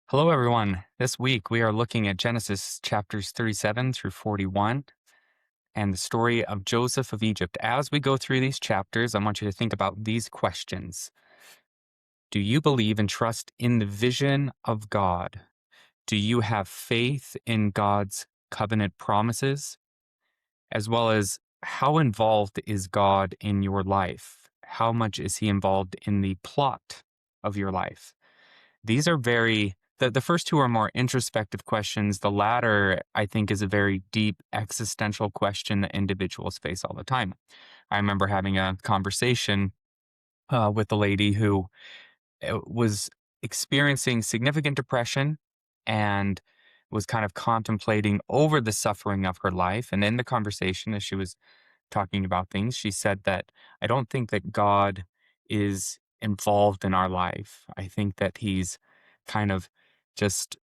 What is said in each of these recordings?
Hello, everyone. This week we are looking at Genesis chapters 37 through 41 and the story of Joseph of Egypt. As we go through these chapters, I want you to think about these questions. Do you believe and trust in the vision of God? Do you have faith in God's covenant promises? As well as how involved is God in your life? How much is he involved in the plot of your life? These are the first two are more introspective questions. The latter, I think, is a very deep existential question that individuals face all the time. I remember having a conversation with a lady who was experiencing significant depression and was kind of contemplating over the suffering of her life. And in the conversation, as she was talking about things, she said that I don't think that God is involved in our life. I think that he's kind of just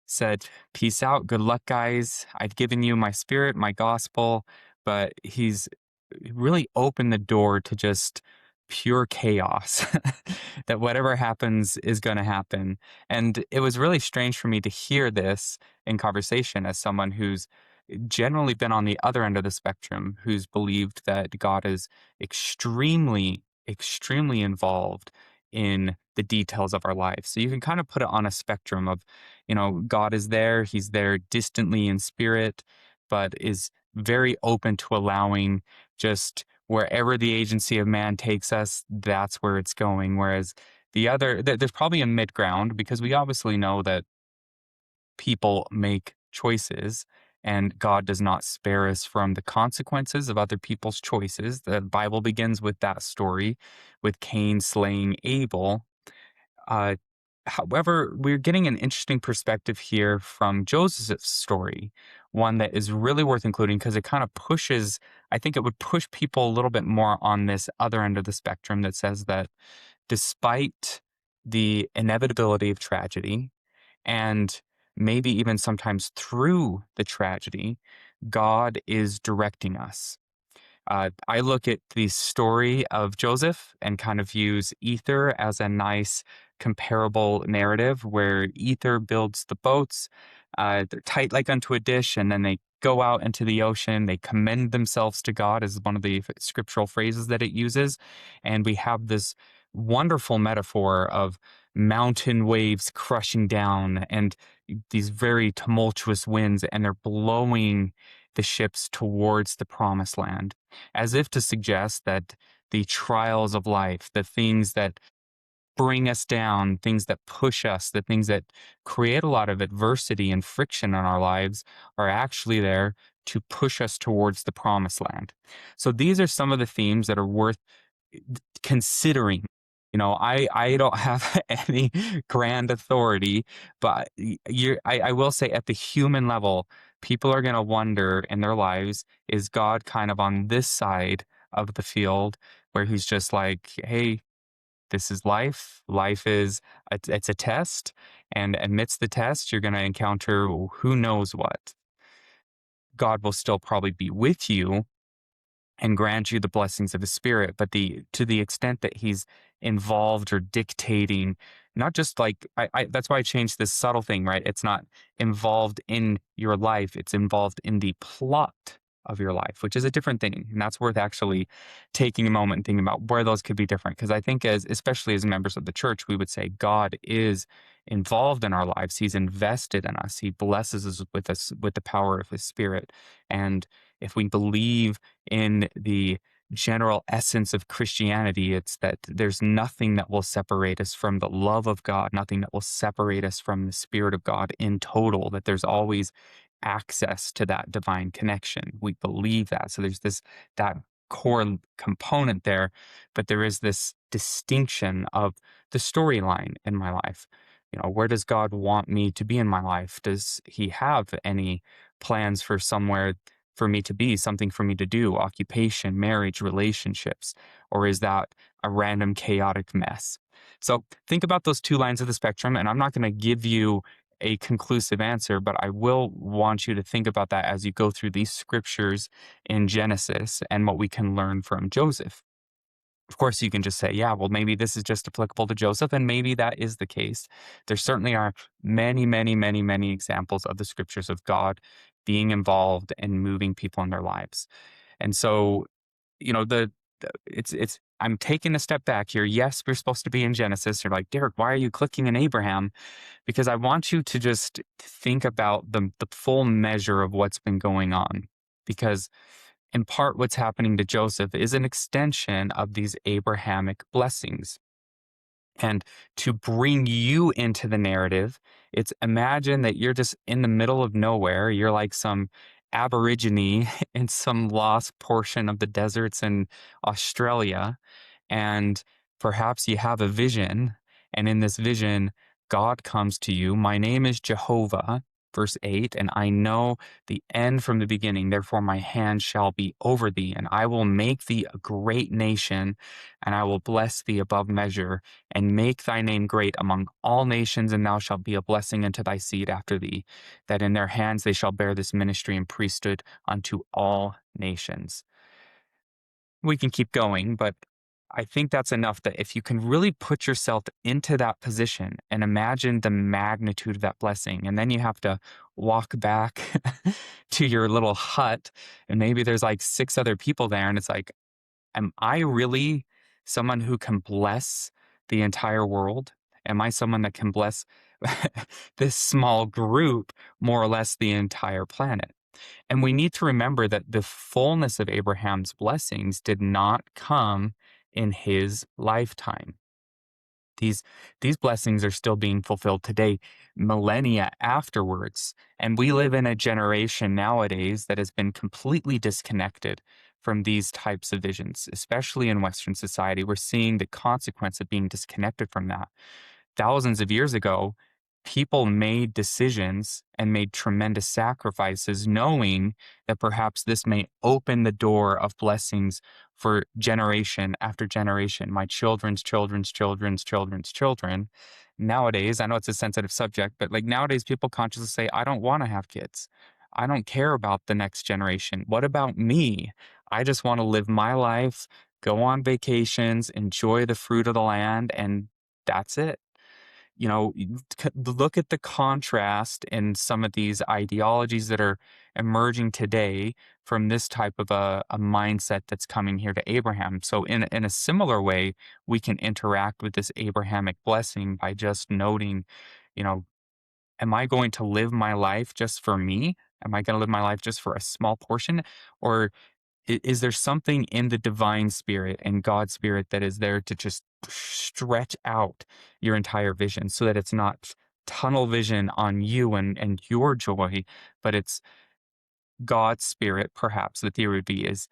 said, "Peace out, good luck, guys. I've given you my spirit, my gospel," but he's really opened the door to just pure chaos. That whatever happens is going to happen. And it was really strange for me to hear this in conversation as someone who's generally been on the other end of the spectrum, who's believed that God is extremely, extremely involved in the details of our lives. So you can kind of put it on a spectrum of, God is there, he's there distantly in spirit, but is very open to allowing just wherever the agency of man takes us, that's where it's going. Whereas there's probably a mid ground because we obviously know that people make choices and God does not spare us from the consequences of other people's choices. The Bible begins with that story with Cain slaying Abel. Uh, However, we're getting an interesting perspective here from Joseph's story, one that is really worth including because it kind of pushes, I think it would push people a little bit more on this other end of the spectrum that says that despite the inevitability of tragedy, and maybe even sometimes through the tragedy, God is directing us. I look at the story of Joseph and kind of use Ether as a nice comparable narrative where Ether builds the boats. They're tight like unto a dish, and then they go out into the ocean. They commend themselves to God, is one of the scriptural phrases that it uses. And we have this wonderful metaphor of mountain waves crushing down and these very tumultuous winds, and they're blowing the ships towards the promised land, as if to suggest that the trials of life, the things that bring us down, things that push us, the things that create a lot of adversity and friction in our lives are actually there to push us towards the promised land. So these are some of the themes that are worth considering. I don't have any grand authority, but I will say at the human level, people are going to wonder in their lives, is God kind of on this side of the field where he's just like, hey, this is life. Life is, it's a test. And amidst the test, you're going to encounter who knows what. God will still probably be with you and grant you the blessings of his spirit, but to the extent that he's involved or dictating, not just like that's why I changed this subtle thing, right? It's not involved in your life, it's involved in the plot of your life, which is a different thing. And that's worth actually taking a moment and thinking about where those could be different. Because I think especially as members of the church, we would say God is involved in our lives. He's invested in us. He blesses us with the power of his spirit. And if we believe in the general essence of Christianity, it's that there's nothing that will separate us from the love of God, nothing that will separate us from the Spirit of God in total, that there's always access to that divine connection. We believe that. So there's that core component there, but there is this distinction of the storyline in my life. Where does God want me to be in my life? Does he have any plans for somewhere for me to be, something for me to do, occupation, marriage, relationships, or is that a random chaotic mess? So think about those two lines of the spectrum, and I'm not going to give you a conclusive answer, but I will want you to think about that as you go through these scriptures in Genesis and what we can learn from Joseph. Of course, you can just say, yeah, well, maybe this is just applicable to Joseph, and maybe that is the case. There certainly are many, many, many, many examples of the scriptures of God being involved and moving people in their lives. And so, you know, I'm taking a step back here. Yes, we're supposed to be in Genesis. You're like, Derek, why are you clicking in Abraham? Because I want you to just think about the full measure of what's been going on. Because in part, what's happening to Joseph is an extension of these Abrahamic blessings. And to bring you into the narrative, it's imagine that you're just in the middle of nowhere. You're like some aborigine in some lost portion of the deserts in Australia. And perhaps you have a vision. And in this vision, God comes to you. My name is Jehovah, verse 8, and I know the end from the beginning. Therefore, my hand shall be over thee, and I will make thee a great nation, and I will bless thee above measure, and make thy name great among all nations, and thou shalt be a blessing unto thy seed after thee, that in their hands they shall bear this ministry and priesthood unto all nations. We can keep going, but I think that's enough that if you can really put yourself into that position and imagine the magnitude of that blessing, and then you have to walk back to your little hut, and maybe there's like 6 other people there, and it's like, am I really someone who can bless the entire world? Am I someone that can bless this small group, more or less the entire planet? And we need to remember that the fullness of Abraham's blessings did not come in his lifetime. These, these blessings are still being fulfilled today, millennia afterwards. And we live in a generation nowadays that has been completely disconnected from these types of visions, especially in Western society. We're seeing the consequence of being disconnected from that. Thousands of years ago, people made decisions and made tremendous sacrifices, knowing that perhaps this may open the door of blessings for generation after generation, my children's children's children's children's children. Nowadays, I know it's a sensitive subject, but like nowadays, people consciously say, I don't want to have kids. I don't care about the next generation. What about me? I just want to live my life, go on vacations, enjoy the fruit of the land, and that's it. You know, look at the contrast in some of these ideologies that are emerging today from this type of a mindset that's coming here to Abraham. So in a similar way, we can interact with this Abrahamic blessing by just noting, you know, am I going to live my life just for me? Am I going to live my life just for a small portion? Or is there something in the divine spirit and God's spirit that is there to just stretch out your entire vision so that it's not tunnel vision on you and your joy, but it's God's spirit, perhaps the theory would be is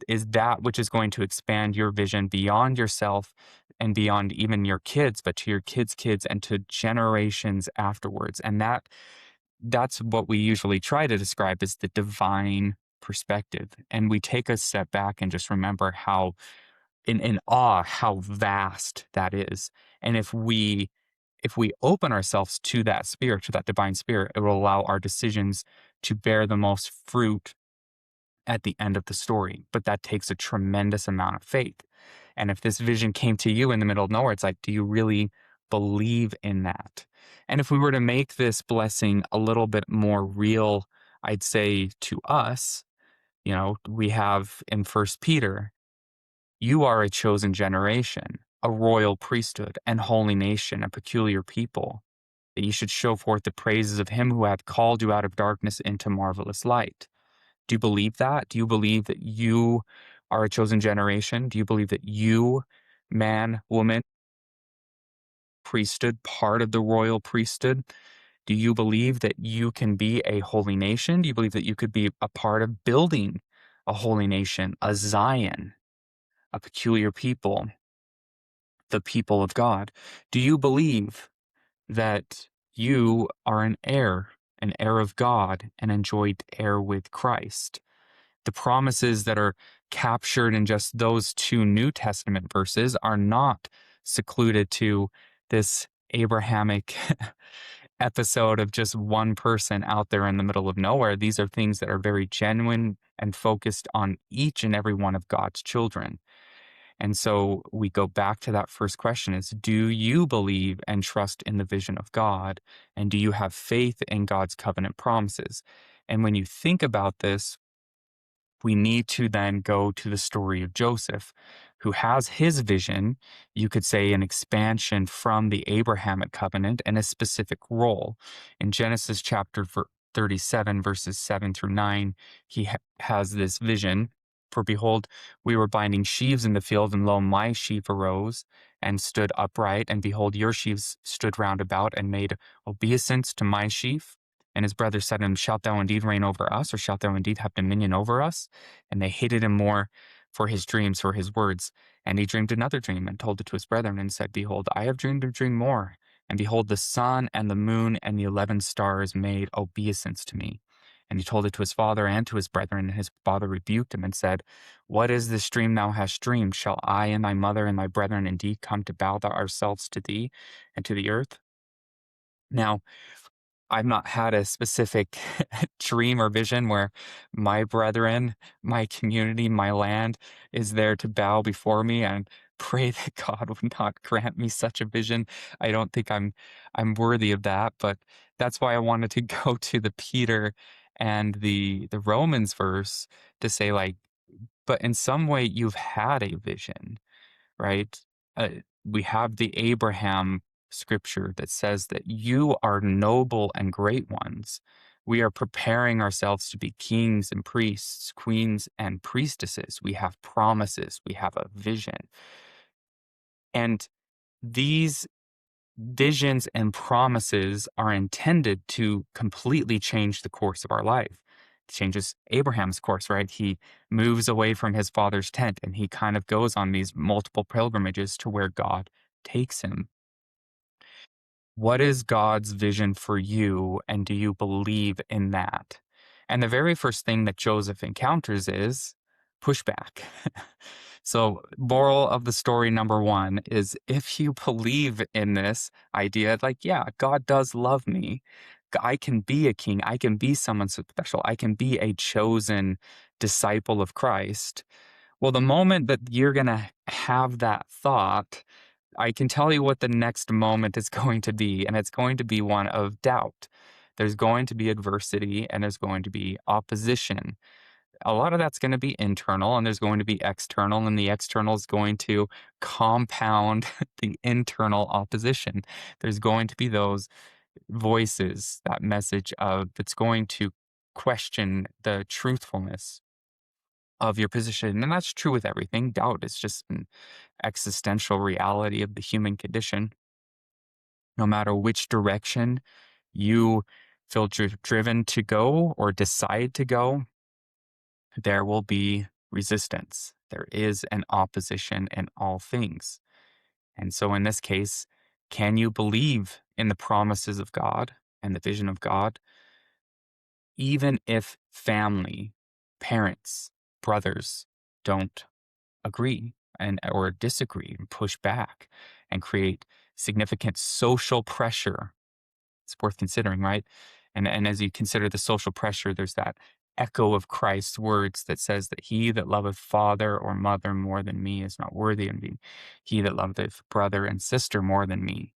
that which is going to expand your vision beyond yourself and beyond even your kids, but to your kids' kids and to generations afterwards. And that's what we usually try to describe as the divine perspective. And we take a step back and just remember how in awe how vast that is. And if we open ourselves to that spirit, to that divine spirit, it will allow our decisions to bear the most fruit at the end of the story. But that takes a tremendous amount of faith. And if this vision came to you in the middle of nowhere, it's like, do you really believe in that? And if we were to make this blessing a little bit more real, I'd say to us, you know, we have in First Peter, you are a chosen generation, a royal priesthood, and holy nation, a peculiar people, that you should show forth the praises of him who hath called you out of darkness into marvelous light. Do you believe that? Do you believe that you are a chosen generation? Do you believe that you, man, woman, priesthood, part of the royal priesthood? Do you believe that you can be a holy nation? Do you believe that you could be a part of building a holy nation, a Zion, a peculiar people, the people of God? Do you believe that you are an heir of God, and enjoyed heir with Christ? The promises that are captured in just those 2 New Testament verses are not secluded to this Abrahamic episode of just one person out there in the middle of nowhere. These are things that are very genuine and focused on each and every one of God's children. And so we go back to that first question is, do you believe and trust in the vision of God? And do you have faith in God's covenant promises? And when you think about this, we need to then go to the story of Joseph, who has his vision, you could say an expansion from the Abrahamic covenant and a specific role. In Genesis chapter 37, verses 7 through 9, he has this vision. For behold, we were binding sheaves in the field, and lo, my sheaf arose and stood upright, and behold, your sheaves stood round about and made obeisance to my sheaf. And his brothers said to him, shalt thou indeed reign over us, or shalt thou indeed have dominion over us? And they hated him more for his dreams, for his words. And he dreamed another dream and told it to his brethren and said, behold, I have dreamed a dream more. And behold, the sun and the moon and the 11 stars made obeisance to me. And he told it to his father and to his brethren. And his father rebuked him and said, what is this dream thou hast dreamed? Shall I and thy mother and thy brethren indeed come to bow ourselves to thee and to the earth? Now, I've not had a specific dream or vision where my brethren, my community, my land is there to bow before me, and pray that God would not grant me such a vision. I don't think I'm worthy of that, but that's why I wanted to go to the Peter and the Romans verse to say, like, but in some way you've had a vision, right? Uh, we have the Abraham scripture that says that you are noble and great ones. We are preparing ourselves to be kings and priests, queens and priestesses. We have promises, we have a vision. And these visions and promises are intended to completely change the course of our life. It changes Abraham's course, right? He moves away from his father's tent and he kind of goes on these multiple pilgrimages to where God takes him. What is God's vision for you, and do you believe in that? And the very first thing that Joseph encounters is pushback. So, moral of the story number one is, if you believe in this idea, like, yeah, God does love me. I can be a king. I can be someone so special. I can be a chosen disciple of Christ. Well, the moment that you're going to have that thought, I can tell you what the next moment is going to be, and it's going to be one of doubt. There's going to be adversity and there's going to be opposition. A lot of that's going to be internal, and there's going to be external, and the external is going to compound the internal opposition. There's going to be those voices, that message of that's going to question the truthfulness of your position. And that's true with everything. Doubt is just an existential reality of the human condition. No matter which direction you feel driven to go or decide to go, there will be resistance. There is an opposition in all things. And so, in this case, can you believe in the promises of God and the vision of God, even if family, parents, brothers don't agree and or disagree and push back and create significant social pressure? It's worth considering, right? And as you consider the social pressure, there's that echo of Christ's words that says that he that loveth father or mother more than me is not worthy of me. He that loveth brother and sister more than me,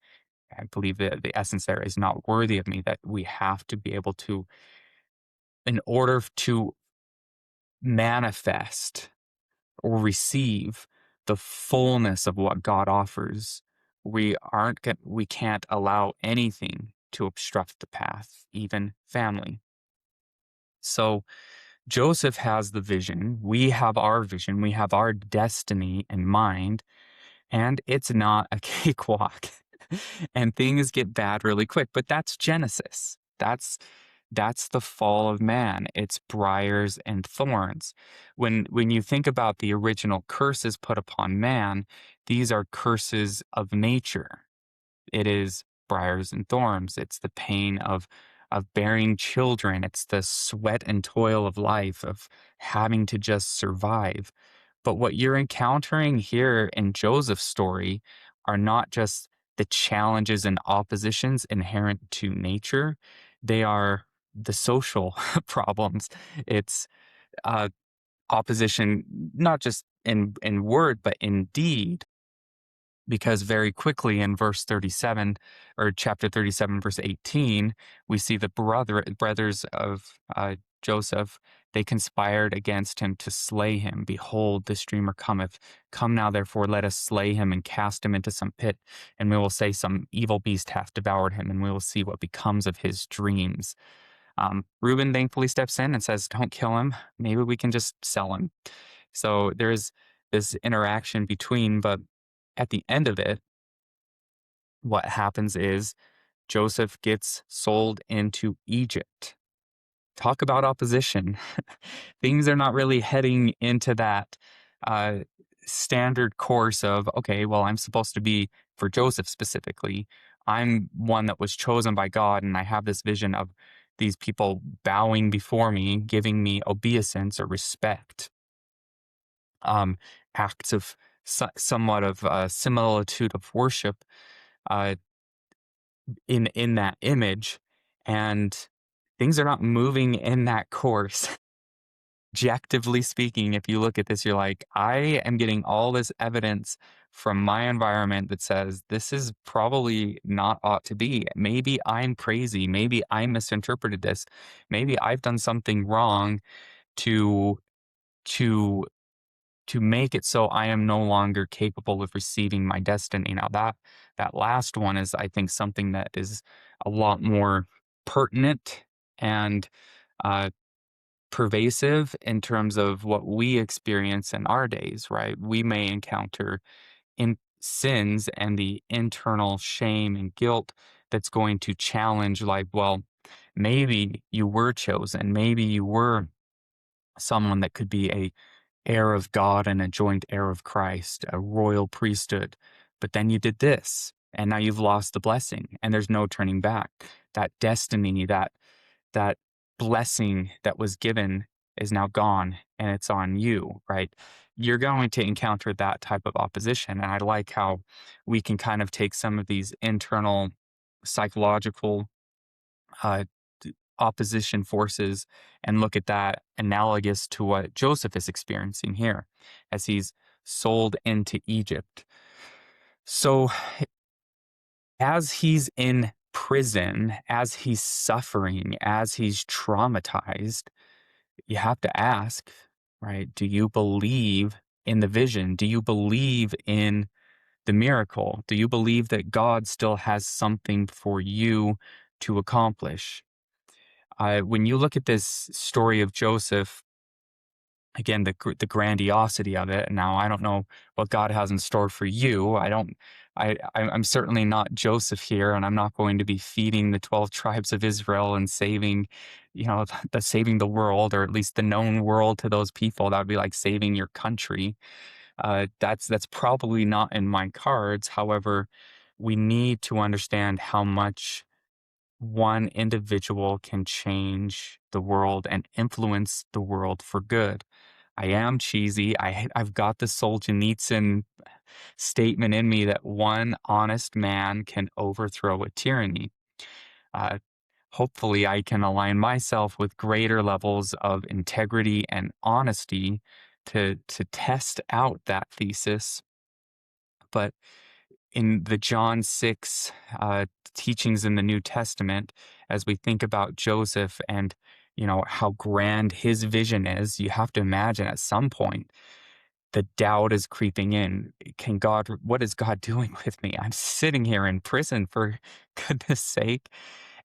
I believe that the essence there is not worthy of me, that we have to be able to, in order to manifest or receive the fullness of what God offers, we can't allow anything to obstruct the path, even family. So Joseph has the vision, we have our vision, we have our destiny in mind, and it's not a cakewalk. And things get bad really quick, but that's Genesis. That's the fall of man. It's briars and thorns. When you think about the original curses put upon man, these are curses of nature. It is briars and thorns. It's the pain of bearing children. It's the sweat and toil of life, of having to just survive. But what you're encountering here in Joseph's story are not just the challenges and oppositions inherent to nature. They are the social problems. It's uh, opposition, not just in word, but in deed. Because very quickly in verse 37 or chapter 37, verse 18, we see the brothers of Joseph, they conspired against him to slay him. Behold, this dreamer cometh. Come now, therefore, let us slay him and cast him into some pit. And we will say some evil beast hath devoured him, and we will see what becomes of his dreams. Reuben thankfully steps in and says, don't kill him. Maybe we can just sell him. So there's this interaction between, but at the end of it, what happens is Joseph gets sold into Egypt. Talk about opposition. Things are not really heading into that uh, standard course of, okay, well, I'm supposed to be, for Joseph specifically, I'm one that was chosen by God, and I have this vision of these people bowing before me, giving me obeisance or respect. Acts of somewhat of similitude of worship uh, in that image, and things are not moving in that course. Objectively speaking, if you look at this, you're like, I am getting all this evidence from my environment that says this is probably not ought to be. Maybe I'm crazy. Maybe I misinterpreted this. Maybe I've done something wrong to to to make it so I am no longer capable of receiving my destiny. Now that last one is, I think, something that is a lot more pertinent and uh, pervasive in terms of what we experience in our days, right? We may encounter in sins and the internal shame and guilt that's going to challenge, like, well, maybe you were chosen, maybe you were someone that could be a heir of God and a joint heir of Christ, a royal priesthood. But then you did this, and now you've lost the blessing, and there's no turning back. That destiny, that blessing that was given is now gone, and it's on you, right? You're going to encounter that type of opposition. And I like how we can kind of take some of these internal psychological uh, opposition forces and look at that analogous to what Joseph is experiencing here as he's sold into Egypt. So, as he's in prison, as he's suffering, as he's traumatized, you have to ask, right? Do you believe in the vision? Do you believe in the miracle? Do you believe that God still has something for you to accomplish? When you look at this story of Joseph, again, the grandiosity of it. Now, I don't know what God has in store for you. I'm certainly not Joseph here, and I'm not going to be feeding the 12 tribes of Israel and saving, saving the world, or at least the known world, to those people. That would be like saving your country. That's probably not in my cards. However, we need to understand how much one individual can change the world and influence the world for good. I am cheesy. I've got the Solzhenitsyn statement in me that one honest man can overthrow a tyranny. Uh, Hopefully, I can align myself with greater levels of integrity and honesty to test out that thesis. But in the John 6 teachings in the New Testament, as we think about Joseph and how grand his vision is, you have to imagine at some point the doubt is creeping in. What is God doing with me? I'm sitting here in prison, for goodness sake.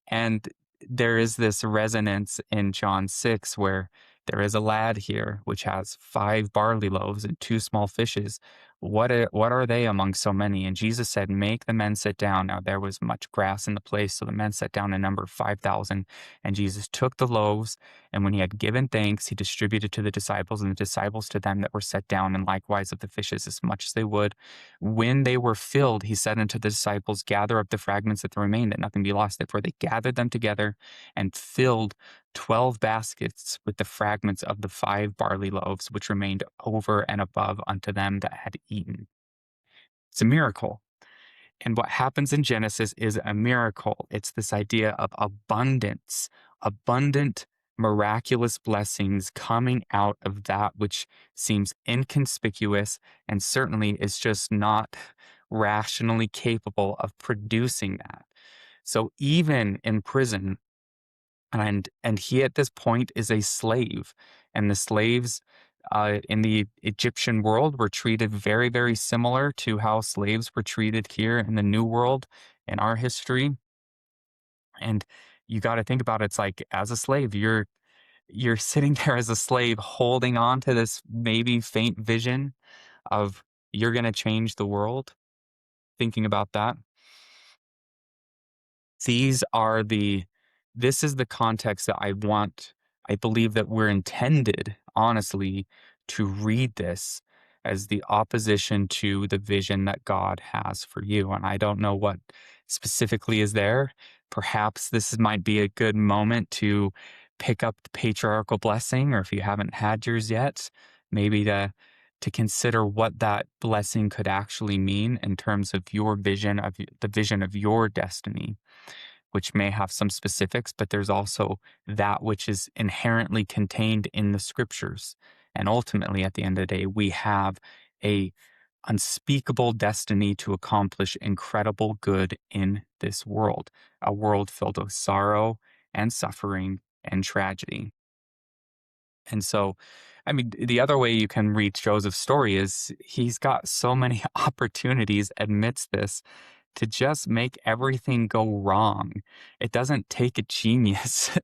And there is this resonance in John 6 where there is a lad here which has 5 barley loaves and 2 small fishes. What are they among so many? And Jesus said, make the men sit down. Now there was much grass in the place, so the men sat down, a number of 5,000. And Jesus took the loaves, and when he had given thanks, he distributed to the disciples, and the disciples to them that were set down, and likewise of the fishes as much as they would. When they were filled, he said unto the disciples, gather up the fragments that remained, that nothing be lost. Therefore they gathered them together and filled 12 baskets with the fragments of the 5 barley loaves, which remained over and above unto them that had eaten. It's a miracle. And what happens in Genesis is a miracle. It's this idea of abundance, abundant miraculous blessings coming out of that which seems inconspicuous and certainly is just not rationally capable of producing that. So even in prison, and he at this point is a slave, and the slaves in the Egyptian world were treated very, very similar to how slaves were treated here in the New World in our history. And you got to think about it, it's like as a slave, you're sitting there as a slave holding on to this maybe faint vision of you're going to change the world, thinking about that. These are the this is the context that I believe that we're intended, honestly, to read this as the opposition to the vision that God has for you. And I don't know what specifically is there. Perhaps might be a good moment to pick up the patriarchal blessing, or if you haven't had yours yet, maybe to consider what that blessing could actually mean in terms of your vision of the vision of your destiny, which may have some specifics, but there's also that which is inherently contained in the scriptures. And ultimately, at the end of the day, we have a unspeakable destiny to accomplish incredible good in this world, a world filled with sorrow and suffering and tragedy. And so, I mean, the other way you can read Joseph's story is he's got so many opportunities amidst this to just make everything go wrong. It doesn't take a genius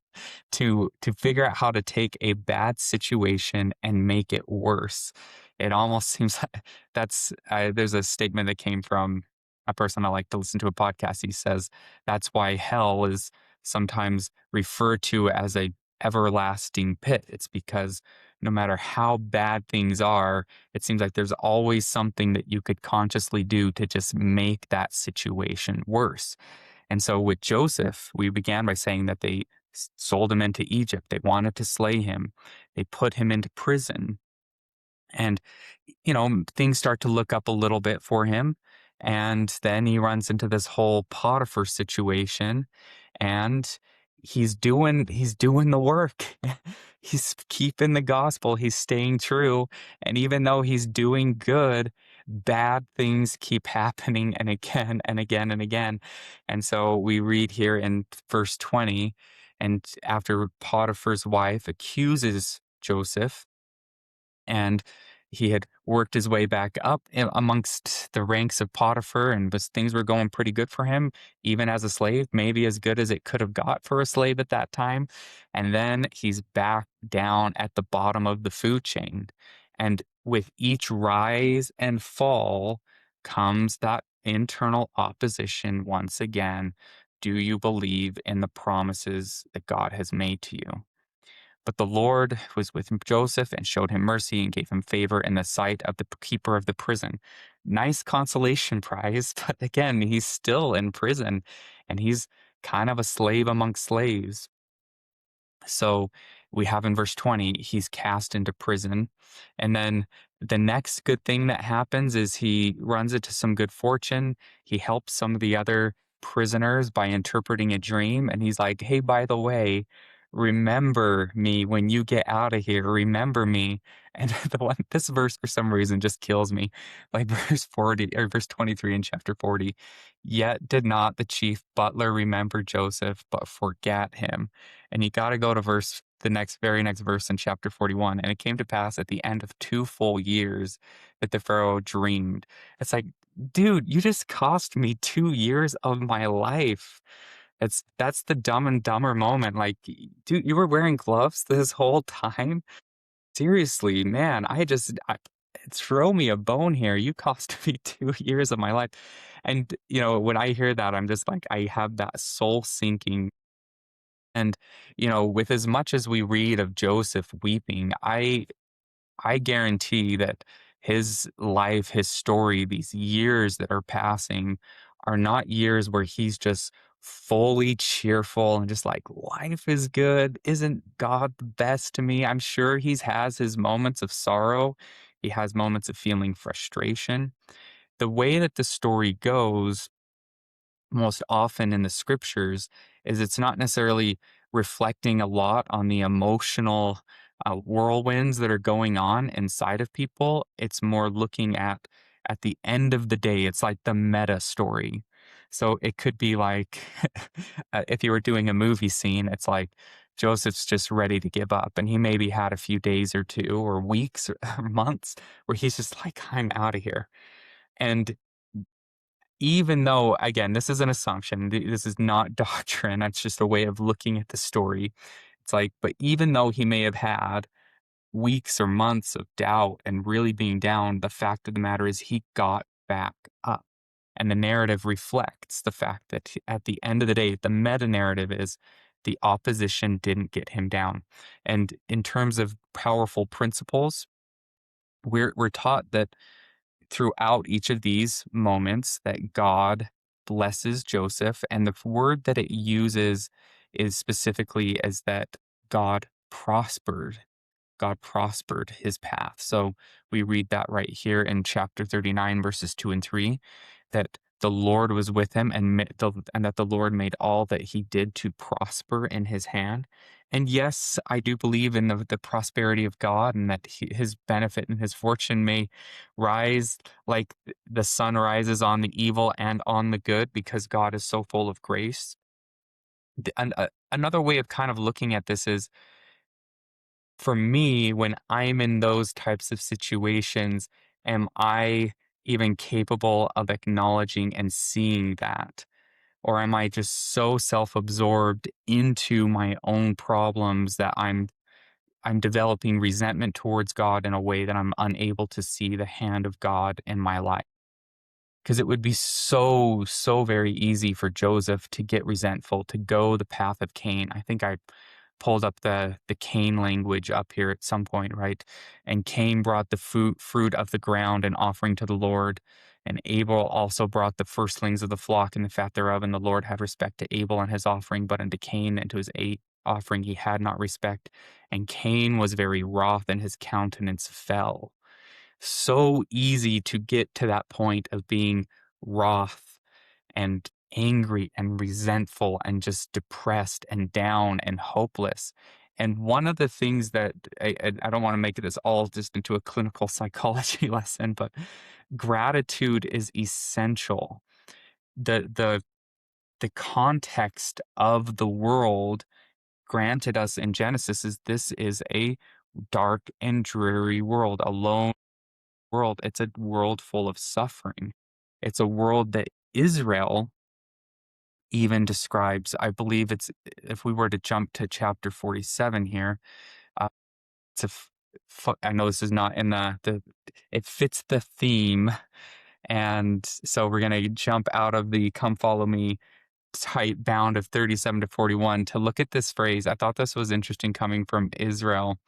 to figure out how to take a bad situation and make it worse. It almost seems like there's a statement that came from a person I like to listen to a podcast. He says that's why hell is sometimes referred to as a everlasting pit. It's because no matter how bad things are, it seems like there's always something that you could consciously do to just make that situation worse. And so with Joseph, we began by saying that they sold him into Egypt. They wanted to slay him. They put him into prison. And, things start to look up a little bit for him. And then he runs into this whole Potiphar situation, and he's doing the work. He's keeping the gospel, he's staying true. And even though he's doing good, bad things keep happening and again and again and again. And so we read here in verse 20, and after Potiphar's wife accuses Joseph, and he had worked his way back up amongst the ranks of Potiphar, and things were going pretty good for him, even as a slave, maybe as good as it could have got for a slave at that time. And then he's back down at the bottom of the food chain. And with each rise and fall comes that internal opposition once again. Do you believe in the promises that God has made to you? But the Lord was with Joseph and showed him mercy and gave him favor in the sight of the keeper of the prison. Nice consolation prize, but again, he's still in prison and he's kind of a slave among slaves. So we have in verse 20, he's cast into prison. And then the next good thing that happens is he runs into some good fortune. He helps some of the other prisoners by interpreting a dream. And he's like, hey, by the way, remember me when you get out of here. Remember me. And this verse for some reason just kills me. Like verse 40 or verse 23 in chapter 40. Yet did not the chief butler remember Joseph, but forget him. And you got to go to very next verse in chapter 41. And it came to pass at the end of 2 full years that the Pharaoh dreamed. It's like, dude, you just cost me 2 years of my life. That's the Dumb and Dumber moment. Like, dude, you were wearing gloves this whole time? Seriously, man, throw me a bone here. You cost me 2 years of my life. And, when I hear that, I'm just like, I have that soul sinking. And, with as much as we read of Joseph weeping, I guarantee that his life, his story, these years that are passing are not years where he's just fully cheerful and just like, life is good. Isn't God the best to me? I'm sure he has his moments of sorrow. He has moments of feeling frustration. The way that the story goes most often in the scriptures is it's not necessarily reflecting a lot on the emotional whirlwinds that are going on inside of people. It's more looking at the end of the day. It's like the meta story. So it could be like if you were doing a movie scene, it's like Joseph's just ready to give up, and he maybe had a few days or two or weeks or months where he's just like, I'm out of here. And even though, again, this is an assumption, this is not doctrine, it's just a way of looking at the story. It's like, but even though he may have had weeks or months of doubt and really being down, the fact of the matter is he got back up. And the narrative reflects the fact that at the end of the day, the meta narrative is the opposition didn't get him down. And in terms of powerful principles, we're taught that throughout each of these moments that God blesses Joseph, and the word that it uses is specifically as that God prospered. God prospered his path. So we read that right here in chapter 39, verses 2 and 3, that the Lord was with him and that the Lord made all that he did to prosper in his hand. And yes, I do believe in the prosperity of God and that his benefit and his fortune may rise like the sun rises on the evil and on the good because God is so full of grace. And another way of kind of looking at this is for me, when I'm in those types of situations, am I even capable of acknowledging and seeing that? Or am I just so self-absorbed into my own problems that I'm developing resentment towards God in a way that I'm unable to see the hand of God in my life? Because it would be so, so very easy for Joseph to get resentful, to go the path of Cain. I think I pulled up the Cain language up here at some point, right? And Cain brought the fruit of the ground and offering to the Lord. And Abel also brought the firstlings of the flock and the fat thereof. And the Lord had respect to Abel and his offering, but unto Cain and to his offering he had not respect. And Cain was very wroth, and his countenance fell. So easy to get to that point of being wroth and angry and resentful and just depressed and down and hopeless. And one of the things that I don't want to make this all just into a clinical psychology lesson, but gratitude is essential. The the context of the world granted us in Genesis is this is a dark and dreary world, a lone world. It's a world full of suffering. It's a world that Israel even describes. I believe it's, if we were to jump to chapter 47 here, uh, it's I know this is not in it fits the theme. And so we're going to jump out of the come follow me tight bound of 37 to 41 to look at this phrase. I thought this was interesting coming from Israel,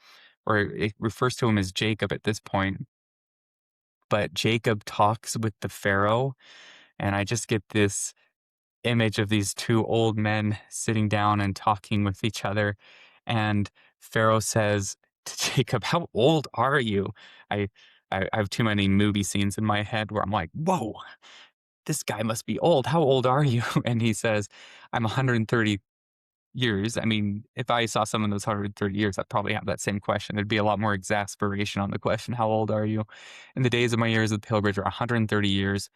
or it refers to him as Jacob at this point. But Jacob talks with the Pharaoh, and I just get this image of these two old men sitting down and talking with each other. And Pharaoh says to Jacob, "How old are you?" I, I have too many movie scenes in my head where I'm like, "Whoa, this guy must be old. How old are you?" And he says, "I'm 130 years." I mean, if I saw someone those 130 years, I'd probably have that same question. There'd be a lot more exasperation on the question, "How old are you?" In the days of my years of the pilgrimage are 130 years.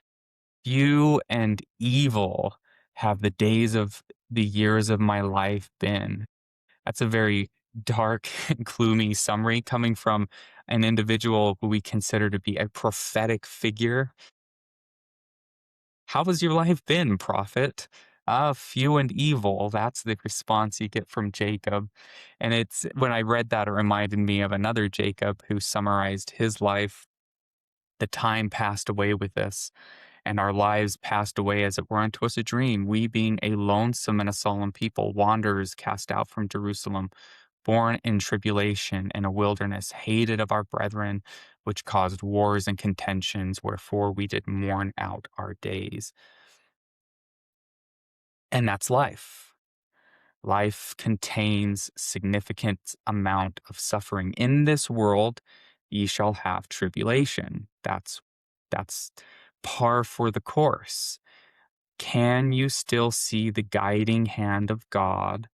Few and evil have the days of the years of my life been. That's a very dark and gloomy summary coming from an individual who we consider to be a prophetic figure. How has your life been, prophet? Few and evil. That's the response you get from Jacob. And it's when I read that, it reminded me of another Jacob who summarized his life. The time passed away with us, and our lives passed away as it were unto us a dream, we being a lonesome and a solemn people, wanderers cast out from Jerusalem, born in tribulation in a wilderness, hated of our brethren, which caused wars and contentions, wherefore we did mourn out our days. And that's life. Life contains significant amount of suffering. In this world, ye shall have tribulation. That's par for the course. Can you still see the guiding hand of God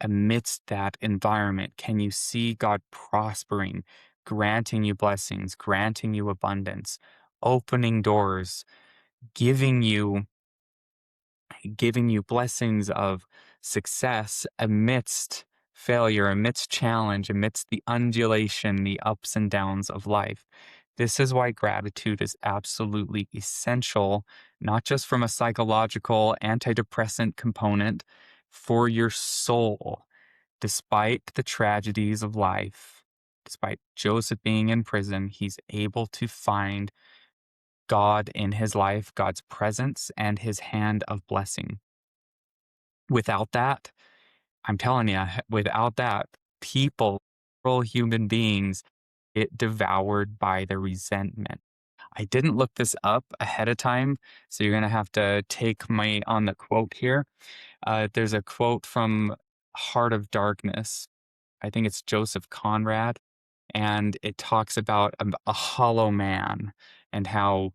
amidst that environment, can you see God prospering, granting you blessings, granting you abundance, opening doors, giving you giving you blessings of success amidst failure, amidst challenge, amidst the undulation, the ups and downs of life. This is why gratitude is absolutely essential, not just from a psychological antidepressant component for your soul. Despite the tragedies of life, despite Joseph being in prison, he's able to find God in his life, God's presence, and his hand of blessing. Without that, I'm telling you, without that, people, real human beings, get devoured by the resentment. I didn't look this up ahead of time, so you're going to have to take me on the quote here. There's a quote from Heart of Darkness. I think it's Joseph Conrad, and it talks about a hollow man and how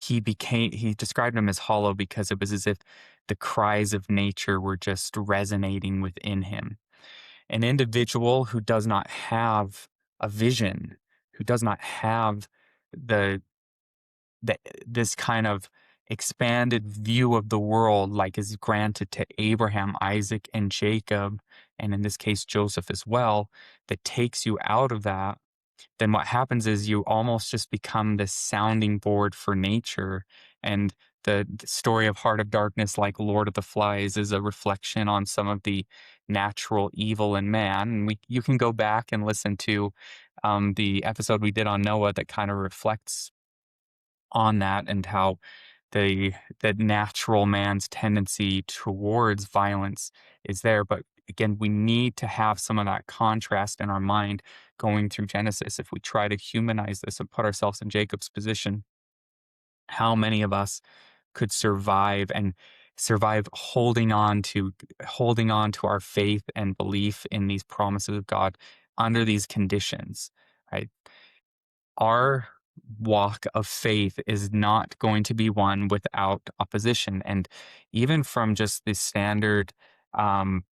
he described him as hollow because it was as if the cries of nature were just resonating within him. An individual who does not have a vision, who does not have the this kind of expanded view of the world like is granted to Abraham, Isaac, and Jacob, and in this case Joseph as well, that takes you out of that, then what happens is you almost just become this sounding board for nature. And the story of Heart of Darkness, like Lord of the Flies, is a reflection on some of the natural evil in man. And you can go back and listen to the episode we did on Noah that kind of reflects on that and how the natural man's tendency towards violence is there. But again, we need to have some of that contrast in our mind going through Genesis. If we try to humanize this and put ourselves in Jacob's position, how many of us could survive holding on to our faith and belief in these promises of God under these conditions, right? Our walk of faith is not going to be one without opposition. And even from just the um,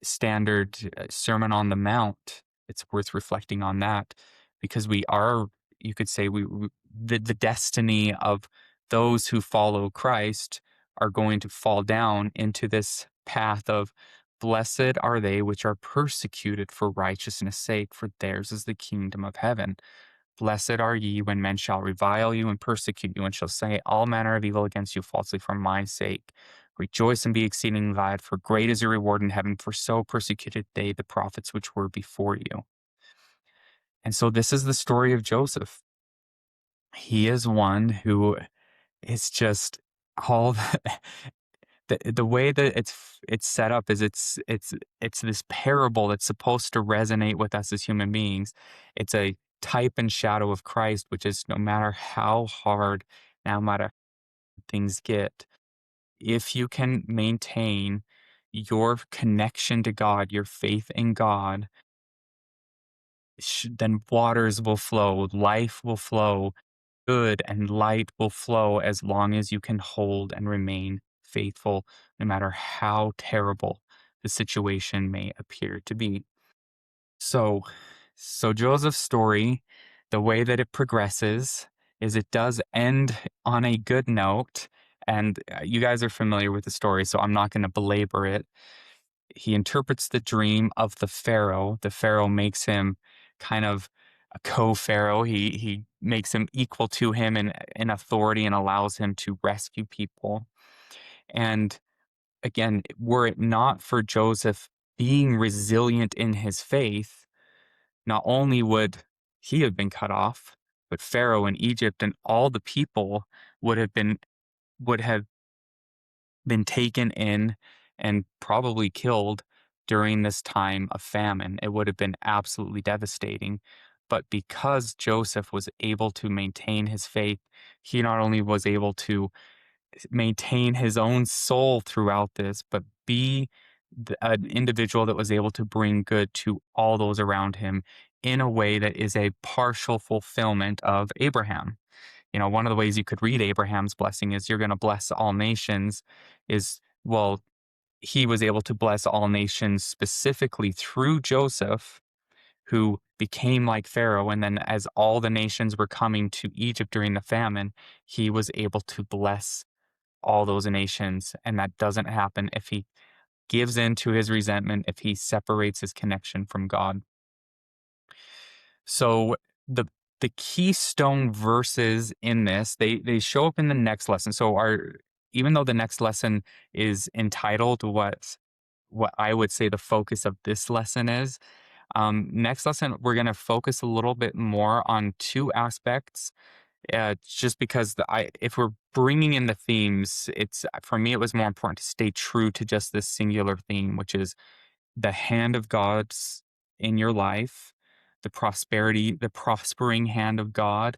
standard Sermon on the Mount, it's worth reflecting on that because you could say, the destiny of those who follow Christ are going to fall down into this path of blessed are they which are persecuted for righteousness' sake, for theirs is the kingdom of heaven. Blessed are ye when men shall revile you and persecute you, and shall say all manner of evil against you falsely for my sake. Rejoice and be exceeding glad, for great is your reward in heaven, for so persecuted they the prophets which were before you. And so this is the story of Joseph. He is one who is just all the way that it's set up is it's this parable that's supposed to resonate with us as human beings. It's a type and shadow of Christ, which is no matter how hard, no matter things get, if you can maintain your connection to God, your faith in God, then waters will flow, life will flow, good and light will flow as long as you can hold and remain faithful, no matter how terrible the situation may appear to be. So, so Joseph's story, the way that it progresses is it does end on a good note. And you guys are familiar with the story, so I'm not going to belabor it. He interprets the dream of the Pharaoh. The Pharaoh makes him kind of a co-Pharaoh. He makes him equal to him in authority and allows him to rescue people. And again, were it not for Joseph being resilient in his faith, not only would he have been cut off, but Pharaoh and Egypt and all the people would have been taken in and probably killed during this time of famine. It would have been absolutely devastating. But because Joseph was able to maintain his faith, he not only was able to maintain his own soul throughout this, but be an individual that was able to bring good to all those around him in a way that is a partial fulfillment of Abraham. One of the ways you could read Abraham's blessing is you're going to bless all nations is, well, he was able to bless all nations specifically through Joseph, who became like Pharaoh. And then, as all the nations were coming to Egypt during the famine, he was able to bless all those nations. And that doesn't happen if he gives in to his resentment, if he separates his connection from God. So the the keystone verses in this, they show up in the next lesson. So our even though the next lesson is entitled what I would say the focus of this lesson is, next lesson we're going to focus a little bit more on two aspects. Just because if we're bringing in the themes, it's for me it was more important to stay true to just this singular theme, which is the hand of God's in your life, the prospering hand of God,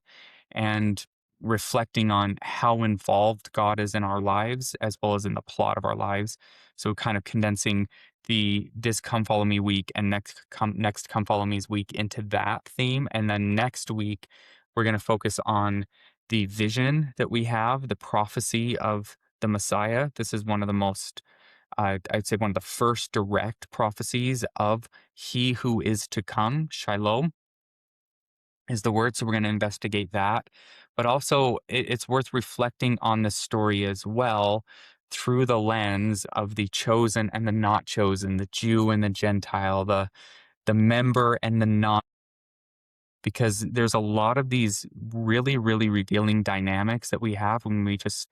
and reflecting on how involved God is in our lives as well as in the plot of our lives. So kind of condensing this Come Follow Me week and next Come Follow Me's week into that theme. And then next week, we're going to focus on the vision that we have, the prophecy of the Messiah. This is one of the most I'd say one of the first direct prophecies of he who is to come. Shalom is the word. So we're going to investigate that. But also, it's worth reflecting on the story as well through the lens of the chosen and the not chosen, the Jew and the Gentile, the member and the non. Because there's a lot of these really, really revealing dynamics that we have when we just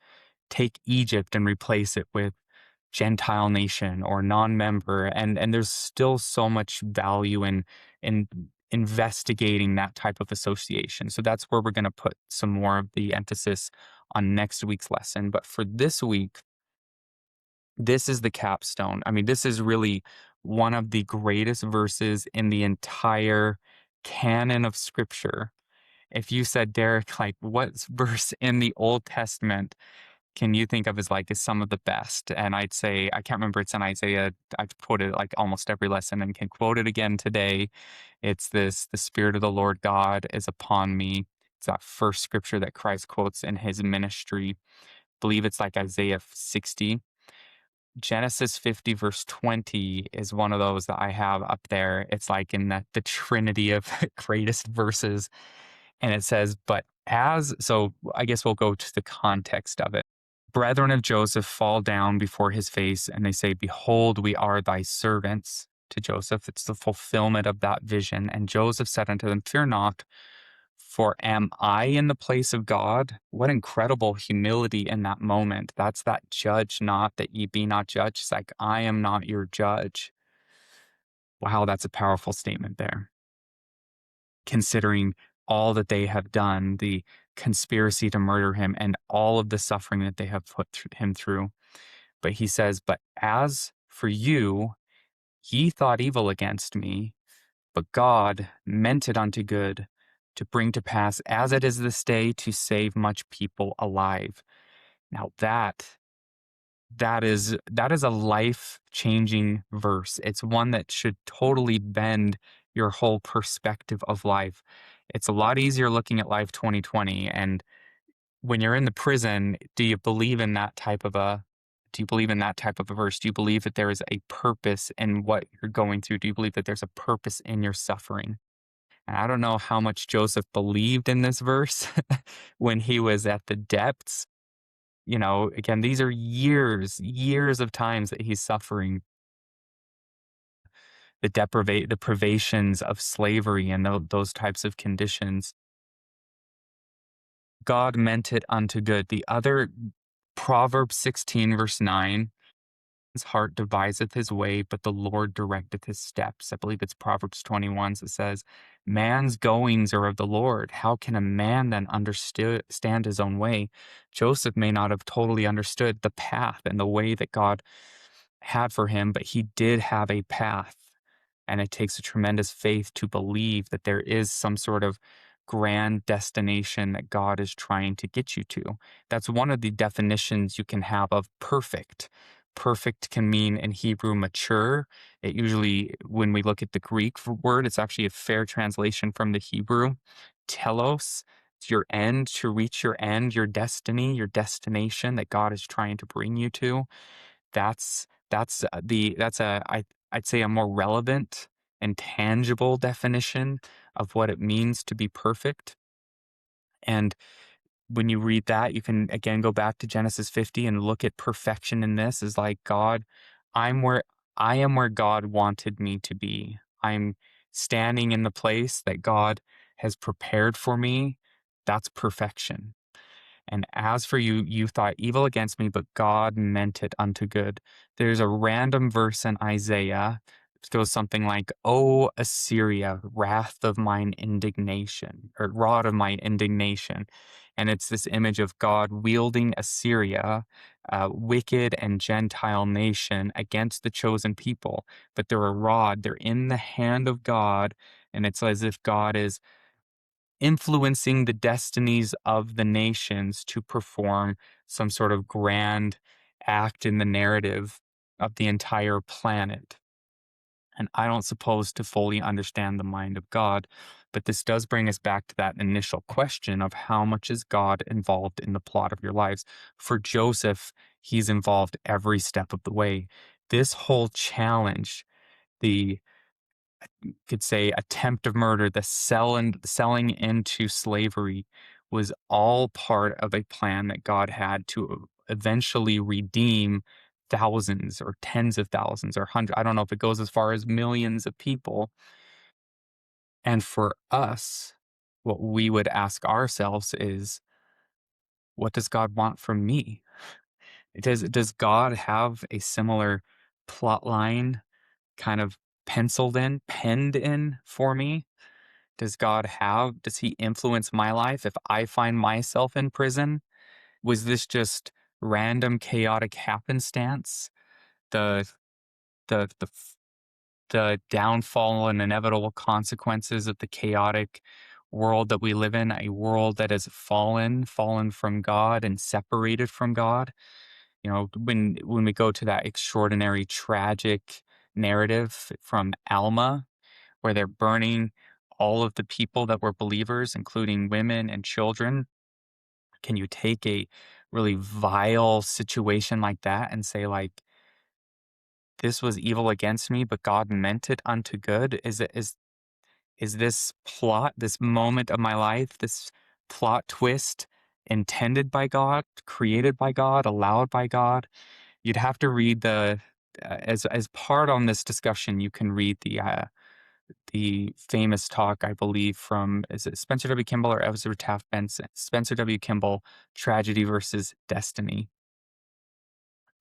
take Egypt and replace it with Gentile nation or non-member, and there's still so much value in investigating that type of association. So that's where we're going to put some more of the emphasis on next week's lesson. But for this week, this is the capstone. I mean, this is really one of the greatest verses in the entire canon of Scripture. If you said, Derek, like, what verse in the Old Testament can you think of as like is some of the best? And I'd say, I can't remember, it's in Isaiah. I've quoted it like almost every lesson and can quote it again today. It's this: the Spirit of the Lord God is upon me. It's that first scripture that Christ quotes in his ministry. I believe it's like Isaiah 60. Genesis 50 verse 20 is one of those that I have up there. It's like in the trinity of greatest verses. And it says, so I guess we'll go to the context of it. Brethren of Joseph fall down before his face, and they say, Behold, we are thy servants. To Joseph, it's the fulfillment of that vision. And Joseph said unto them, Fear not, for am I in the place of God? What incredible humility in that moment. That's that judge not, that ye be not judged. It's like, I am not your judge. Wow, that's a powerful statement there. Considering all that they have done, the conspiracy to murder him, and all of the suffering that they have put him through. But he says, But as for you, ye thought evil against me, but God meant it unto good, to bring to pass, as it is this day, to save much people alive. Now that is a life-changing verse. It's one that should totally bend your whole perspective of life. It's a lot easier looking at life 2020, and when you're in the prison, do you believe in that type of a verse? Do you believe that there is a purpose in what you're going through? Do you believe that there's a purpose in your suffering? And I don't know how much Joseph believed in this verse when he was at the depths. Again, these are years of times that he's suffering the privations of slavery and those types of conditions. God meant it unto good. The other, Proverbs 16 verse 9, his heart deviseth his way, but the Lord directeth his steps. I believe it's Proverbs 21 that says, man's goings are of the Lord. How can a man then understand his own way? Joseph may not have totally understood the path and the way that God had for him, but he did have a path. And it takes a tremendous faith to believe that there is some sort of grand destination that God is trying to get you to. That's one of the definitions you can have of perfect. Perfect can mean in Hebrew mature. It usually, when we look at the Greek word, it's actually a fair translation from the Hebrew. Telos, it's your end, to reach your end, your destiny, your destination that God is trying to bring you to. That's I'd say a more relevant and tangible definition of what it means to be perfect. And when you read that, you can again go back to Genesis 50 and look at perfection in this is like God, I'm where I am where God wanted me to be. I'm standing in the place that God has prepared for me. That's perfection. And as for you, you thought evil against me, but God meant it unto good. There's a random verse in Isaiah. It goes something like, "O Assyria, wrath of mine indignation, or rod of my indignation." And it's this image of God wielding Assyria, a wicked and Gentile nation, against the chosen people. But they're a rod, they're in the hand of God. And it's as if God is influencing the destinies of the nations to perform some sort of grand act in the narrative of the entire planet. And I don't suppose to fully understand the mind of God, but this does bring us back to that initial question of how much is God involved in the plot of your lives? For Joseph, he's involved every step of the way. This whole challenge, the could say attempt of murder, the selling into slavery was all part of a plan that God had to eventually redeem thousands or tens of thousands or hundreds. I don't know if it goes as far as millions of people. And for us, what we would ask ourselves is, what does God want from me? Does God have a similar plot line kind of penned in for me? Does he influence my life if I find myself in prison? Was this just random chaotic happenstance? The the the f- the downfall and inevitable consequences of the chaotic world that we live in, a world that has fallen from God and separated from God. You know, when we go to that extraordinary tragic narrative from Alma, where they're burning all of the people that were believers, including women and children. Can you take a really vile situation like that and say, like, this was evil against me, but God meant it unto good? Is this plot, this moment of my life, this plot twist intended by God, created by God, allowed by God? You'd have to read as part on this discussion, you can read the famous talk, I believe, from is it Spencer W. Kimball or Ezra Taft Benson? Spencer W. Kimball, Tragedy versus Destiny.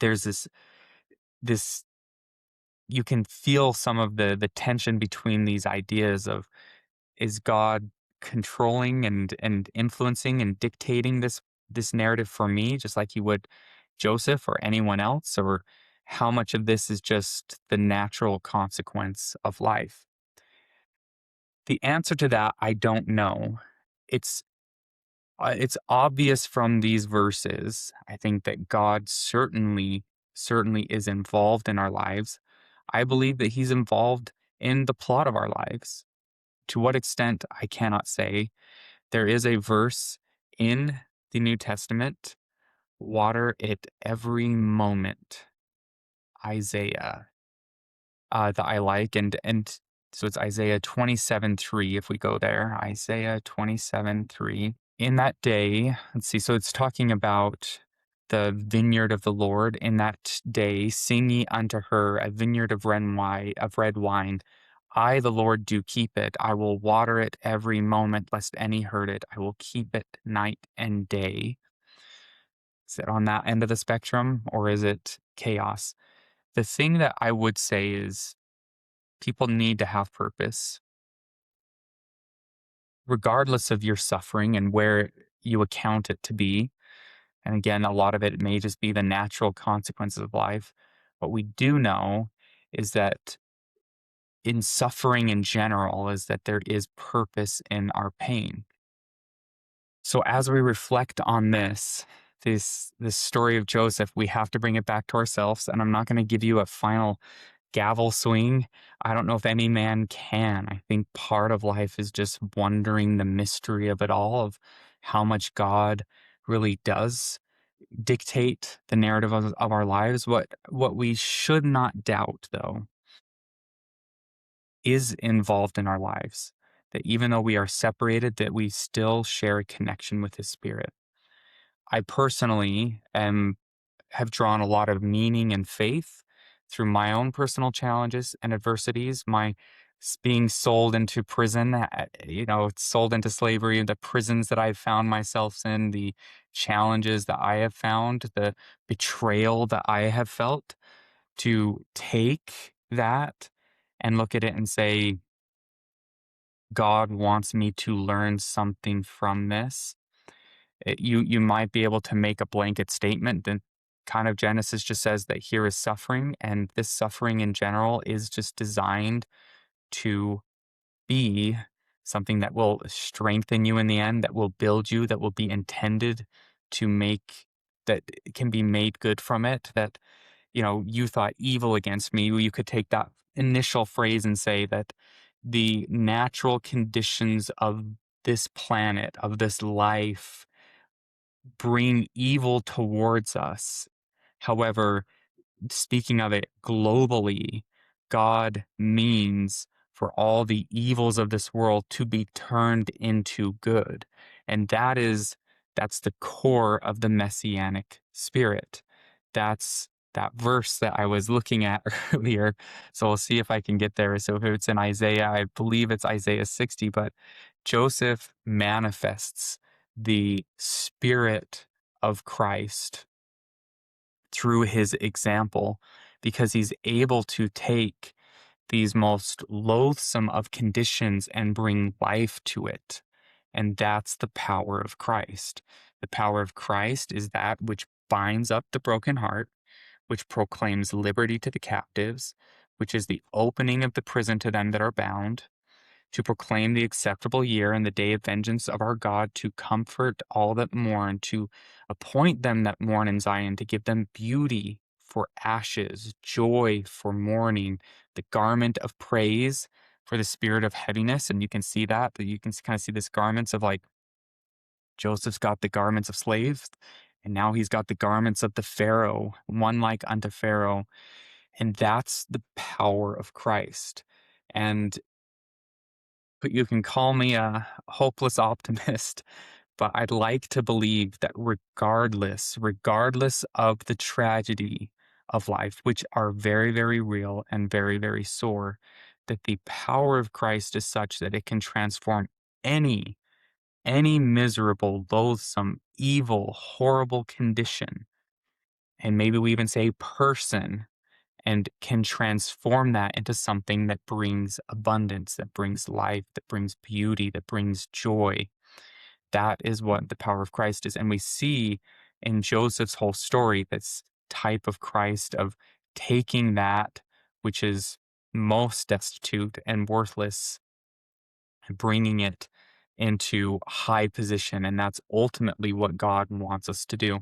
There's this you can feel some of the tension between these ideas of, is God controlling and influencing and dictating this narrative for me, just like he would Joseph or anyone else, or how much of this is just the natural consequence of life? The answer to that, I don't know. It's it's obvious from these verses, I think, that God certainly is involved in our lives. I believe that he's involved in the plot of our lives. To what extent, I cannot say. There is a verse in the New Testament, water it every moment, Isaiah, that I like. And so it's Isaiah 27:3, if we go there, Isaiah 27:3. In that day, let's see, so it's talking about the vineyard of the Lord. In that day, sing ye unto her a vineyard of red wine. I, the Lord, do keep it. I will water it every moment, lest any hurt it. I will keep it night and day. Is it on that end of the spectrum, or is it chaos? The thing that I would say is people need to have purpose, regardless of your suffering and where you account it to be. And again, a lot of it may just be the natural consequences of life. What we do know is that in suffering in general is that there is purpose in our pain. So as we reflect on this story of Joseph, we have to bring it back to ourselves. And I'm not going to give you a final gavel swing. I don't know if any man can. I think part of life is just wondering the mystery of it all, of how much God really does dictate the narrative of our lives. What we should not doubt, though, is involved in our lives. That even though we are separated, that we still share a connection with His Spirit. I personally have drawn a lot of meaning and faith through my own personal challenges and adversities. My being sold into prison, sold into slavery, the prisons that I've found myself in, the challenges that I have found, the betrayal that I have felt, to take that and look at it and say, God wants me to learn something from this. You might be able to make a blanket statement. Then kind of Genesis just says that here is suffering, and this suffering in general is just designed to be something that will strengthen you in the end, that will build you, that will be intended to make, that can be made good from it. That, you thought evil against me. You could take that initial phrase and say that the natural conditions of this planet, of this life, bring evil towards us. However, speaking of it globally, God means for all the evils of this world to be turned into good. And that's the core of the messianic spirit. That's that verse that I was looking at earlier. So we'll see if I can get there. So if it's in Isaiah, I believe it's Isaiah 60, but Joseph manifests the spirit of Christ through his example, because he's able to take these most loathsome of conditions and bring life to it. And that's the power of Christ. The power of Christ is that which binds up the broken heart, which proclaims liberty to the captives, which is the opening of the prison to them that are bound, to proclaim the acceptable year and the day of vengeance of our God, to comfort all that mourn, to appoint them that mourn in Zion, to give them beauty for ashes, joy for mourning, the garment of praise for the spirit of heaviness. And you can see that you can kind of see this garments of, like, Joseph's got the garments of slaves, and now he's got the garments of the Pharaoh, one like unto Pharaoh. And that's the power of Christ. And but you can call me a hopeless optimist, but I'd like to believe that regardless of the tragedy of life, which are very, very real and very, very sore, that the power of Christ is such that it can transform any miserable, loathsome, evil, horrible condition, and maybe we even say person, and can transform that into something that brings abundance, that brings life, that brings beauty, that brings joy. That is what the power of Christ is. And we see in Joseph's whole story this type of Christ of taking that which is most destitute and worthless and bringing it into high position. And that's ultimately what God wants us to do.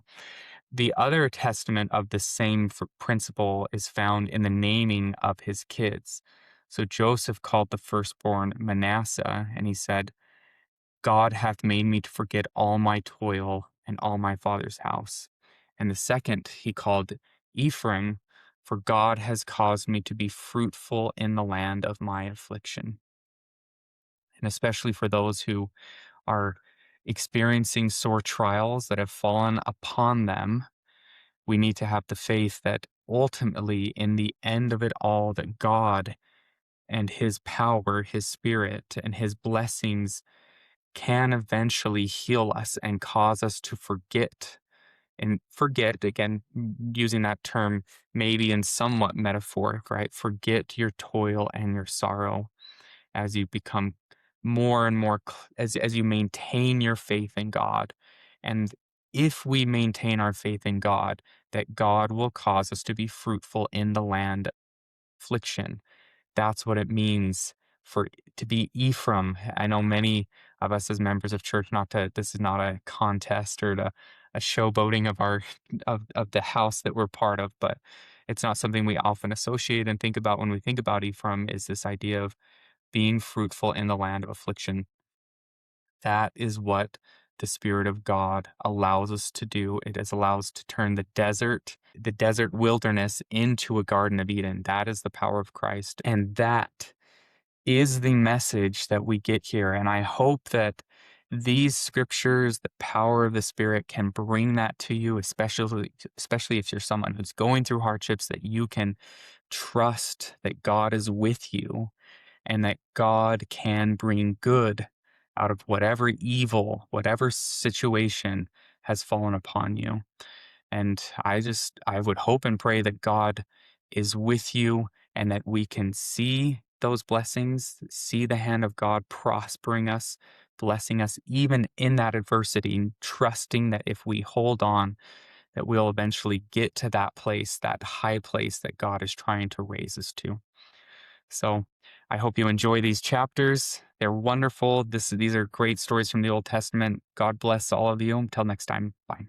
The other testament of the same principle is found in the naming of his kids. So Joseph called the firstborn Manasseh, and he said, God hath made me to forget all my toil and all my father's house. And the second he called Ephraim, for God has caused me to be fruitful in the land of my affliction. And especially for those who are experiencing sore trials that have fallen upon them, we need to have the faith that ultimately, in the end of it all, that God and his power, his spirit, and his blessings can eventually heal us and cause us to forget. And forget, again, using that term maybe in somewhat metaphoric, right? Forget your toil and your sorrow as you become more and more, as you maintain your faith in God. And if we maintain our faith in God, that God will cause us to be fruitful in the land of affliction. That's what it means for to be Ephraim. I know many of us as members of church, this is not a contest or a showboating of our of the house that we're part of, but it's not something we often associate and think about when we think about Ephraim, is this idea of being fruitful in the land of affliction. That is what the Spirit of God allows us to do. It is allows to turn the desert wilderness into a Garden of Eden. That is the power of Christ. And that is the message that we get here. And I hope that these scriptures, the power of the Spirit, can bring that to you, especially if you're someone who's going through hardships, that you can trust that God is with you and that God can bring good out of whatever evil, whatever situation has fallen upon you. And I would hope and pray that God is with you and that we can see those blessings, see the hand of God prospering us, blessing us even in that adversity, trusting that if we hold on, that we'll eventually get to that place, that high place that God is trying to raise us to. So I hope you enjoy these chapters. They're wonderful. These are great stories from the Old Testament. God bless all of you. Until next time, bye.